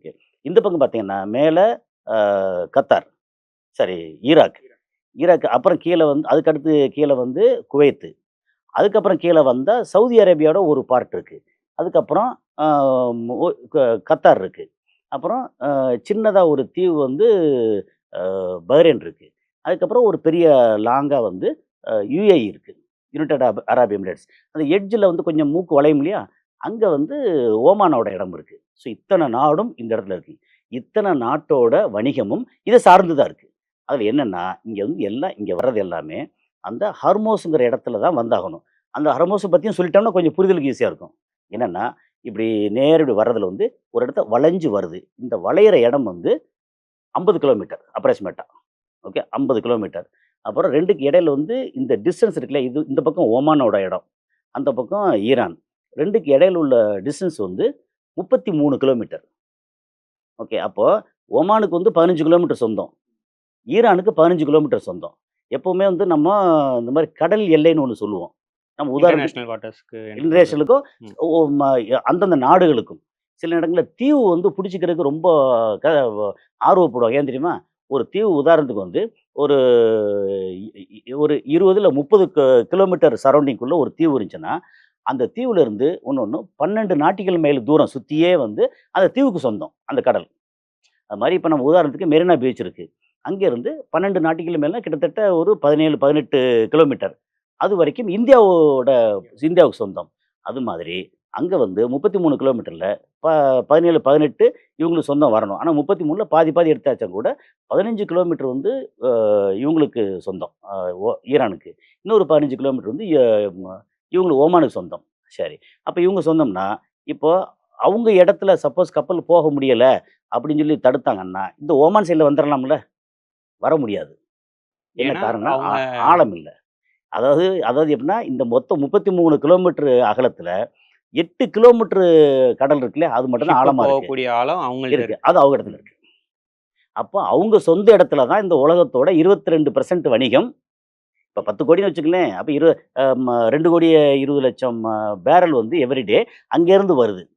இருக்கு. இந்த பக்கம் பார்த்தீங்கன்னா, மேல அ கத்தார், சாரி ஈராக். ஈராக் அப்புறம் கீழ வந்து அதுக்கடுத்து கீழ வந்து குவைத்து. அதுக்கப்புறம் கீழ வந்தா சவுதி அரேபியாவோட ஒரு பார்ட் இருக்கு. அதுக்கப்புறம் அ ஒ க கத்தார் இருக்கு. அப்புறம் சின்னதா ஒரு தீவு வந்து பஹ்ரைன் இருக்கு. அதுக்கப்புறம் ஒரு பெரிய லாங்கா வந்து யுஏஇ இருக்கு. United Arab Emirates. அந்த எட்ஜ்ல வந்து கொஞ்சம் மூக்கு வளையும் இல்லையா? அங்க வந்து ஓமானோட இடம் இருக்கு. ஸோ இத்தன நாடும் இந்த இடத்துல இருக்கு. இத்தன நாட்டோட வணிகமும் இத சார்ந்து தான் இருக்கு. அதுல என்னன்னா, இங்க வந்து எல்லாம் இங்க வர்றது எல்லாமே அந்த ஹர்மோஸ்ங்கிற இடத்துல தான் வந்தாகணும். அந்த ஹர்மோஸ பத்தியும் சொல்லிட்டோம்னா கொஞ்சம் புரிதலுக்கு ஈஸியா இருக்கும். என்னன்னா, இப்படி நேரா இப்படி வர்றதுல வந்து ஒரு இடத்த வளைஞ்சு வருது. இந்த வளையிற இடம் வந்து 50 கிலோமீட்டர் அப்ராக்ஸிமேட்டா. ஓகே. 50 கிலோமீட்டர். அப்புறம் 2க்கு இடையில வந்து இந்த டிஸ்டன்ஸ் இருக்குல்ல, இது இந்த பக்கம் ஒமானோட இடம். அந்த பக்கம் ஈரான். 2க்கு இடையில உள்ள டிஸ்டன்ஸ் வந்து 33 கிலோமீட்டர். ஓகே. அப்போ ஒமானுக்கு வந்து 15 கிலோமீட்டர் சொந்தம். ஈரானுக்கு 15 கிலோமீட்டர் சொந்தம். எப்பவுமே வந்து நம்ம இந்த மாரி கடல் எல்லைன்னு ஒண்ணு சொல்லுவோம். நம்ம உதாரணத்துக்கு இன்டர்நேஷனல் வாட்டர்ஸ்க்கு என்டர் பண்றது. இன்டர்நேஷனலுக்கும் ம். ஒ ம அந்தந்த நாடுகளுக்கும். சில இடங்கள்ல தீவு வந்து புடிச்சுக்கிறதுக்கு ரொம்ப க ஆர்வப்படுவாங்க. ஏன் தெரியுமா? ஒரு தீவு உதாரணத்துக்கு வந்து ஒரு ஒரு 20 இல்ல 30 கிலோமீட்டர் சரவுண்டிங்குள்ள ஒரு தீவு இருந்துச்சுன்னா, அந்த தீவுல இருந்து இன்னொன்னு 12 நாட்டிக்கல் மைல் தூரம் சுத்தியே வந்து அந்த தீவுக்கு சொந்தம், அந்த கடல். அது மாரி இப்ப நம்ம உதாரணத்துக்கு மெரினா பீச் இருக்கு. அங்கேருந்து 12 நாட்டிக்கல் மைல்னா கிட்டத்தட்ட ஒரு 17, 18 கிலோமீட்டர். அதுவரைக்கும் இந்தியாவுக்கு சொந்தம். அது மாதிரி அங்க வந்து 33 கிலோமீட்டர்ல ப 17, 18 இவங்களுக்கு சொந்தம் வரணும். ஆனா 33ல பாதி பாதி எடுத்தாச்சா கூட 15 கிலோமீட்டர் வந்து இவங்களுக்கு சொந்தம். ஈரானுக்கு. இன்னொரு 15 கிலோமீட்டர் வந்து இவங்களுக்கு ஓமானுக்கு சொந்தம். சரி. அப்ப இவங்க சொந்தம்னா, இப்போ அவங்க இடத்துல சப்போஸ் கப்பல் போக முடியல அப்படின்னு சொல்லி தடுத்தாங்கன்னா, இந்த ஓமான் சைட்ல வந்துரலாம்ல? வர முடியாது. என்ன ஏன்னா, காரணம்? அவங்க ஆழம் இல்ல. அதாவது அதாவது எப்படின்னா, இந்த மொத்தம் 33 கிலோமீட்டர் அகலத்துல 8 கிலோமீட்டர் கடல் இருக்குல்ல, அது மட்டும் தான் ஷிப்பு ஆழமா இருக்கு. போகக்கூடிய ஆழம் அவங்கள்ட்ட இருக்கு. இருக்கு. அது அவங்க இடத்துல ம். இருக்கு. அப்போ அவங்க சொந்த இடத்துல தான் இந்த உலகத்தோட 22% வணிகம். இப்ப 10,00,00,000ன்னு வச்சுக்கங்களேன். அப்ப 2,20,00,000 பேரல் வந்து எவரி டே அங்கேருந்து வருது.